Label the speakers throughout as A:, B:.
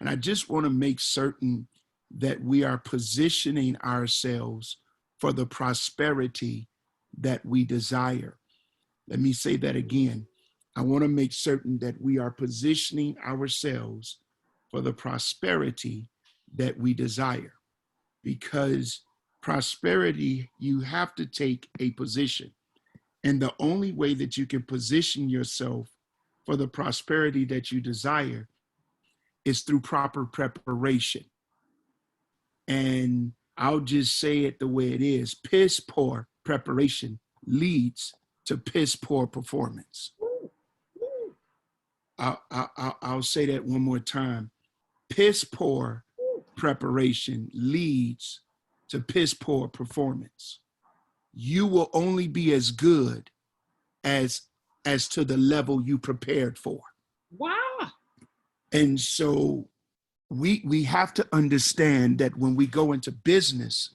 A: And I just want to make certain that we are positioning ourselves for the prosperity that we desire. Let me say that again. I want to make certain that we are positioning ourselves for the prosperity that we desire. Because prosperity, you have to take a position. And the only way that you can position yourself for the prosperity that you desire is through proper preparation. And I'll just say it the way it is. Piss poor preparation leads to piss poor performance. I'll say that one more time. Piss poor preparation leads to piss poor performance. You will only be as good as to the level you prepared for.
B: Wow.
A: And so we have to understand that when we go into business,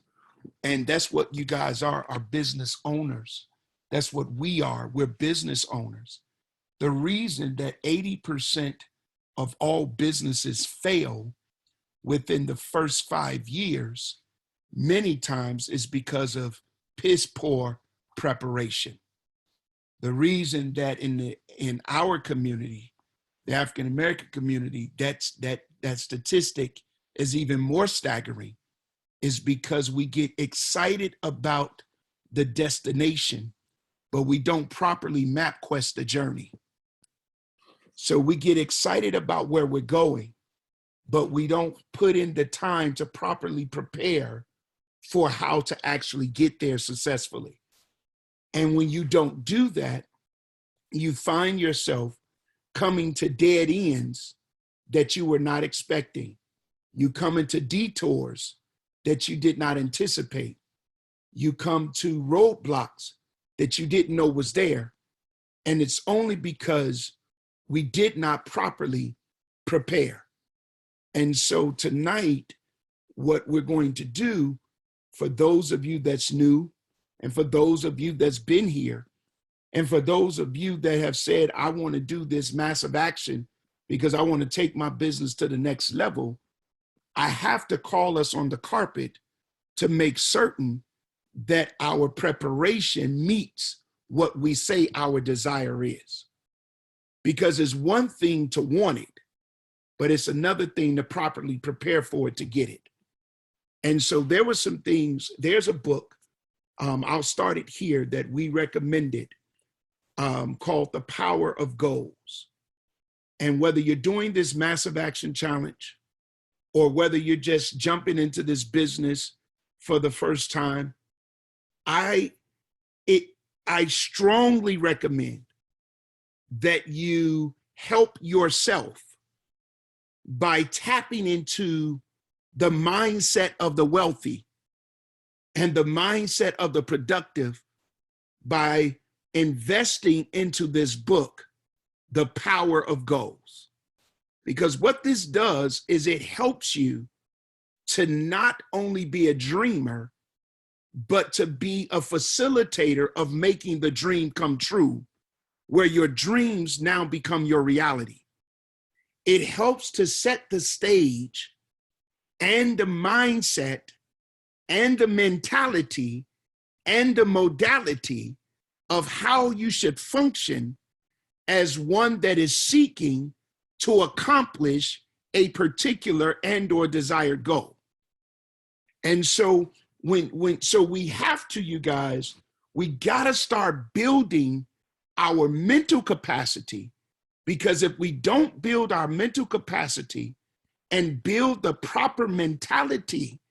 A: and that's what you guys are business owners. That's what we are. We're business owners. The reason that 80% of all businesses fail within the first 5 years, many times is because of piss poor preparation. The reason that in our community, the African American community, that statistic is even more staggering, is because we get excited about the destination, but we don't properly map quest the journey. So we get excited about where we're going, but we don't put in the time to properly prepare for how to actually get there successfully. And when you don't do that, you find yourself coming to dead ends that you were not expecting. You come into detours that you did not anticipate. You come to roadblocks that you didn't know was there. And it's only because we did not properly prepare. And so tonight, what we're going to do, for those of you that's new, and for those of you that's been here, and for those of you that have said, I want to do this massive action because I want to take my business to the next level, I have to call us on the carpet to make certain that our preparation meets what we say our desire is. Because it's one thing to want it, but it's another thing to properly prepare for it to get it. And so there were some things, there's a book, I'll start it here, that we recommended called The Power of Goals. And whether you're doing this massive action challenge or whether you're just jumping into this business for the first time, I strongly recommend that you help yourself by tapping into the mindset of the wealthy and the mindset of the productive by investing into this book, The Power of Goals. Because what this does is it helps you to not only be a dreamer, but to be a facilitator of making the dream come true, where your dreams now become your reality. It helps to set the stage and the mindset and the mentality and the modality of how you should function as one that is seeking to accomplish a particular and or desired goal. And so so we have to, you guys, we gotta start building our mental capacity, because if we don't build our mental capacity and build the proper mentality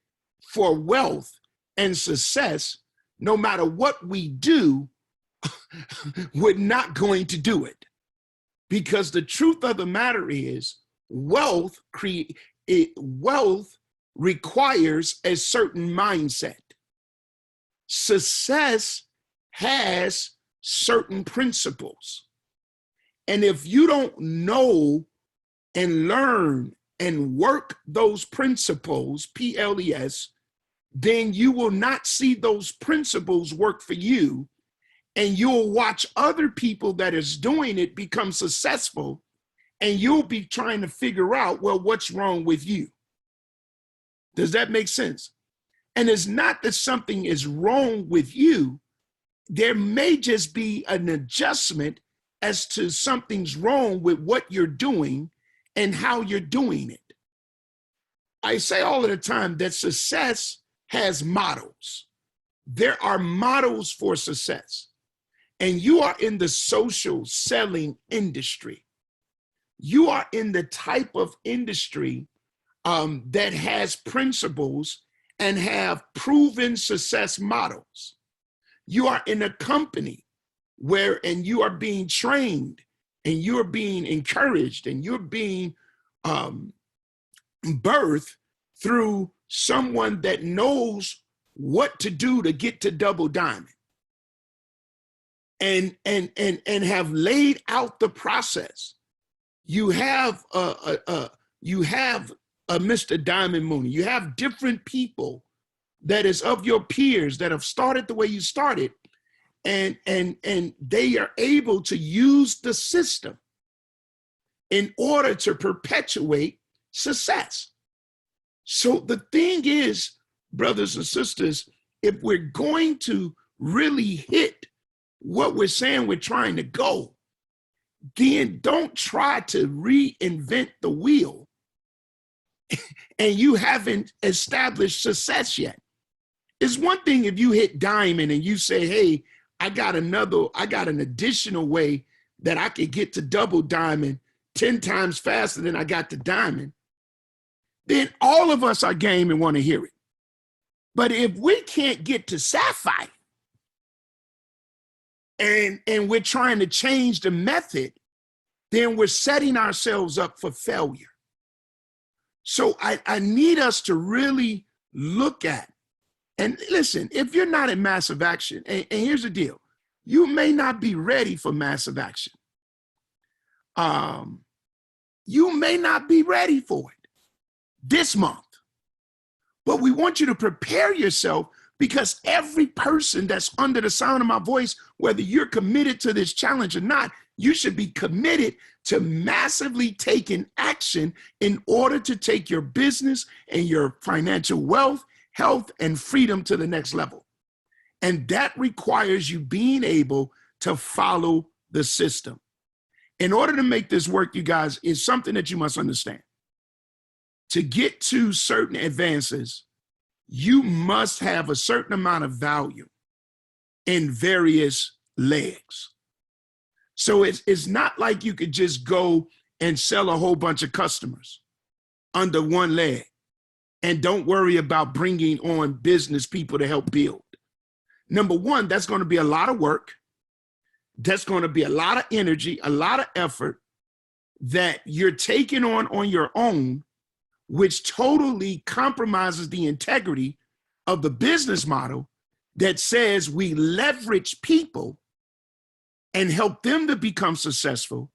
A: for wealth and success, no matter what we do, we're not going to do it. Because the truth of the matter is, wealth requires a certain mindset. Success has certain principles. And if you don't know and learn and work those principles, PLES, then you will not see those principles work for you. And you'll watch other people that is doing it become successful. And you'll be trying to figure out, well, what's wrong with you? Does that make sense? And it's not that something is wrong with you. There may just be an adjustment as to something's wrong with what you're doing and how you're doing it. I say all of the time that success has models. There are models for success. And you are in the social selling industry. You are in the type of industry that has principles and have proven success models. You are in a company and you are being trained and you're being encouraged and you're being birthed through someone that knows what to do to get to double diamond and have laid out the process. You have a Mr. Diamond Mooney. You have different people that is of your peers that have started the way you started, and they are able to use the system in order to perpetuate success. So the thing is, brothers and sisters, if we're going to really hit what we're saying we're trying to go, then don't try to reinvent the wheel and you haven't established success yet. It's one thing if you hit diamond and you say, hey, I got an additional way that I could get to double diamond 10 times faster than I got to diamond. Then all of us are game and want to hear it. But if we can't get to sapphire and we're trying to change the method, then we're setting ourselves up for failure. So I need us to really look at, and listen, if you're not in massive action, and here's the deal, you may not be ready for massive action. You may not be ready for it this month, but we want you to prepare yourself, because every person that's under the sound of my voice, whether you're committed to this challenge or not, you should be committed to massively taking action in order to take your business and your financial wealth, health, and freedom to the next level. And that requires you being able to follow the system. In order to make this work, you guys, is something that you must understand. To get to certain advances, you must have a certain amount of value in various legs. So it's not like you could just go and sell a whole bunch of customers under one leg and don't worry about bringing on business people to help build. Number one, that's going to be a lot of work. That's going to be a lot of energy, a lot of effort that you're taking on your own, which totally compromises the integrity of the business model that says we leverage people and help them to become successful.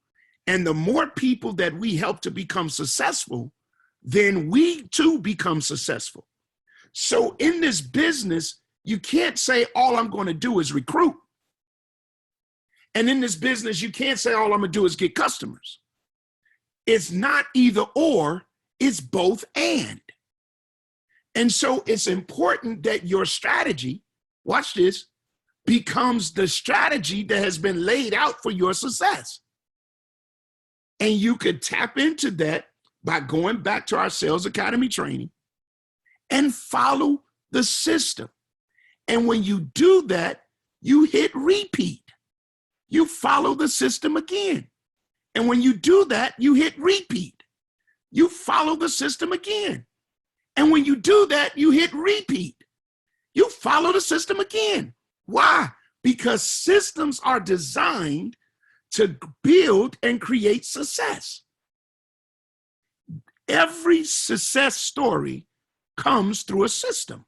A: And the more people that we help to become successful, then we too become successful. So in this business, you can't say all I'm going to do is recruit. And in this business, you can't say all I'm going to do is get customers. It's not either or, it's both and. And so it's important that your strategy, watch this, becomes the strategy that has been laid out for your success. And you could tap into that by going back to our Sales Academy training and follow the system. And when you do that, you hit repeat. You follow the system again. And when you do that, you hit repeat. You follow the system again. And when you do that, you hit repeat. You follow the system again. Why? Because systems are designed to build and create success. Every success story comes through a system.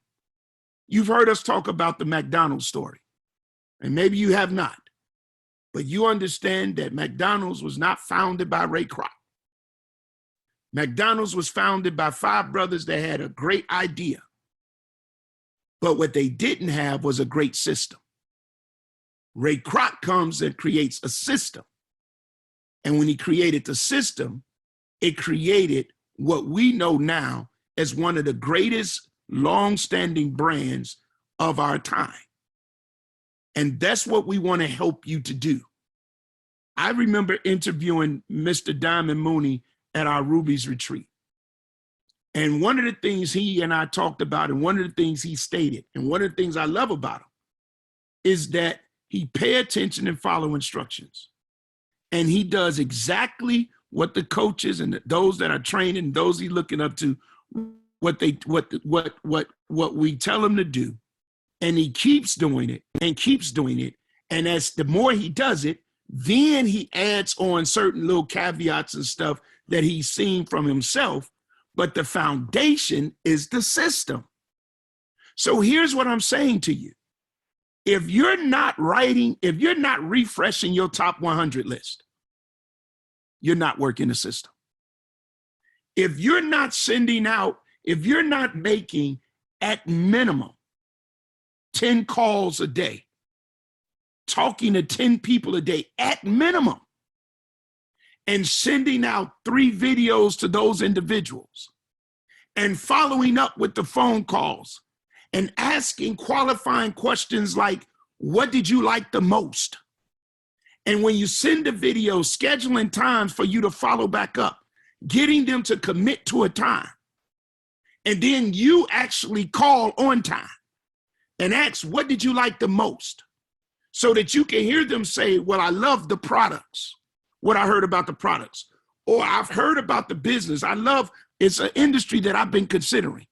A: You've heard us talk about the McDonald's story, and maybe you have not, but you understand that McDonald's was not founded by Ray Kroc. McDonald's was founded by 5 brothers that had a great idea, but what they didn't have was a great system. Ray Kroc comes and creates a system, And when he created the system, it created what we know now as one of the greatest long-standing brands of our time. And that's what we want to help you to do. I remember interviewing Mr. Diamond Mooney at our Ruby's retreat. And one of the things he and I talked about, and one of the things he stated, and one of the things I love about him, is that he pay attention and follow instructions. And he does exactly what the coaches and those that are training, those he's looking up to, what we tell him to do. And he keeps doing it and keeps doing it. And as the more he does it, then he adds on certain little caveats and stuff that he's seen from himself. But the foundation is the system. So here's what I'm saying to you. If you're not refreshing your top 100 list, you're not working the system. If you're not sending out, if you're not making at minimum 10 calls a day, talking to 10 people a day at minimum, and sending out 3 videos to those individuals, and following up with the phone calls, and asking qualifying questions like, what did you like the most? And when you send a video, scheduling times for you to follow back up, getting them to commit to a time, and then you actually call on time and ask, what did you like the most? So that you can hear them say, well, I love the products, what I heard about the products, or I've heard about the business. It's an industry that I've been considering.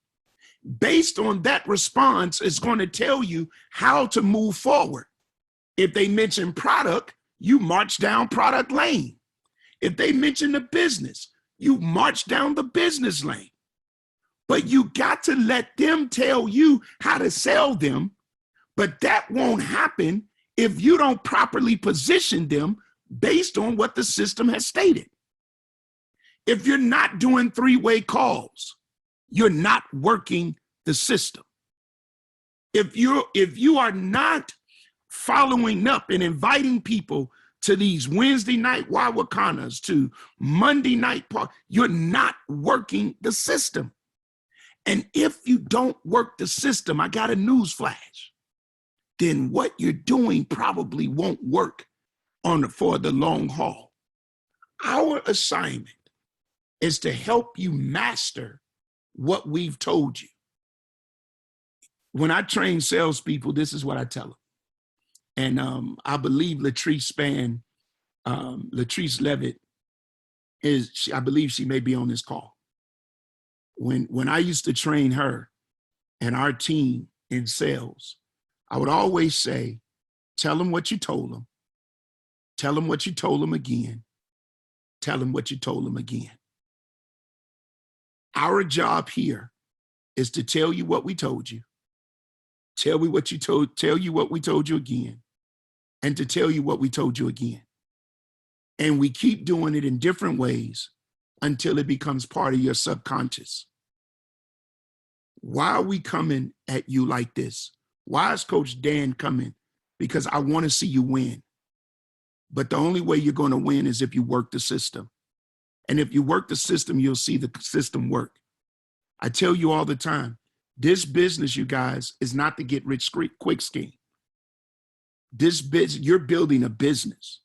A: Based on that response, it's going to tell you how to move forward. If they mention product, you march down product lane. If they mention the business, you march down the business lane. But you got to let them tell you how to sell them. But that won't happen if you don't properly position them based on what the system has stated. If you're not doing 3-way calls, you're not working the system. If you are not following up and inviting people to these Wednesday night Wawakanas, to Monday night, you're not working the system. And if you don't work the system, I got a news flash, then what you're doing probably won't work for the long haul. Our assignment is to help you master what we've told you. When I train salespeople, this is what I tell them. And I believe Latrice Levitt I believe she may be on this call. When I used to train her and our team in sales, I would always say, tell them what you told them. Tell them what you told them again. Tell them what you told them again. Our job here is to tell you what we told you. Tell you what we told you again, and to tell you what we told you again. And we keep doing it in different ways until it becomes part of your subconscious. Why are we coming at you like this? Why is Coach Dan coming? Because I want to see you win. But the only way you're going to win is if you work the system. And if you work the system, you'll see the system work. I tell you all the time, this business, you guys, is not the get rich quick scheme. This business, you're building a business.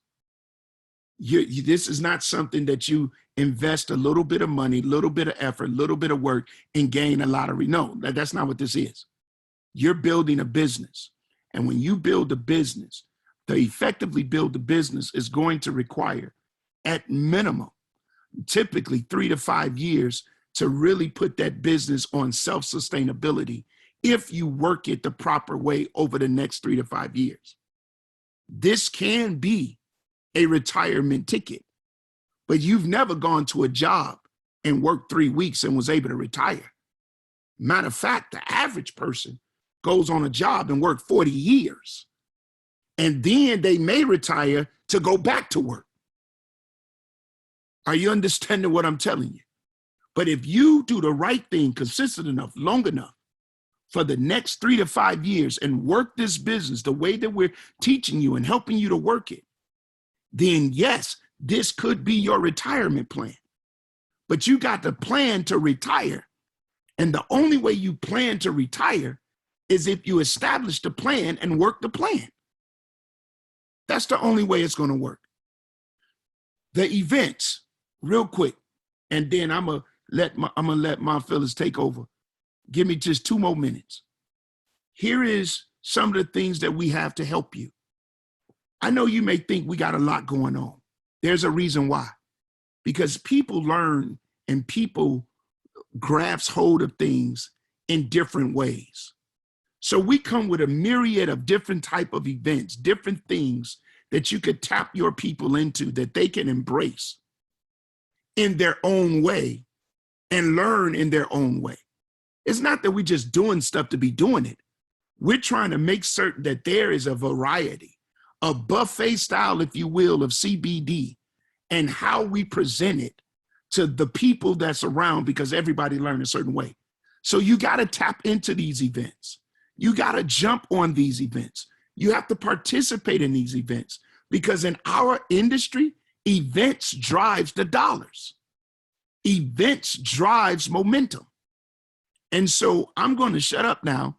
A: This is not something that you invest a little bit of money, little bit of effort, little bit of work, and gain a lottery. No, that's not what this is. You're building a business. And when you build a business, to effectively build the business is going to require, at minimum, typically 3 to 5 years to really put that business on self-sustainability if you work it the proper way over the next 3 to 5 years. This can be a retirement ticket, but you've never gone to a job and worked 3 weeks and was able to retire. Matter of fact, the average person goes on a job and work 40 years, and then they may retire to go back to work. Are you understanding what I'm telling you? But if you do the right thing consistent enough, long enough, for the next 3 to 5 years and work this business the way that we're teaching you and helping you to work it, then yes, this could be your retirement plan. But you got to plan to retire. And the only way you plan to retire is if you establish the plan and work the plan. That's the only way it's going to work. The events, real quick, and then I'm gonna let my fellas take over. Give me just 2 more minutes. Here is some of the things that we have to help you. I know you may think we got a lot going on. There's a reason why. Because people learn and people grasp hold of things in different ways. So we come with a myriad of different type of events, different things that you could tap your people into that they can embrace in their own way and learn in their own way. It's not that we're just doing stuff to be doing it. We're trying to make certain that there is a variety, a buffet style, if you will, of CBD and how we present it to the people that's around, because everybody learns a certain way. So you got to tap into these events. You got to jump on these events. You have to participate in these events, because in our industry, events drives the dollars. Events drives momentum. And so I'm going to shut up now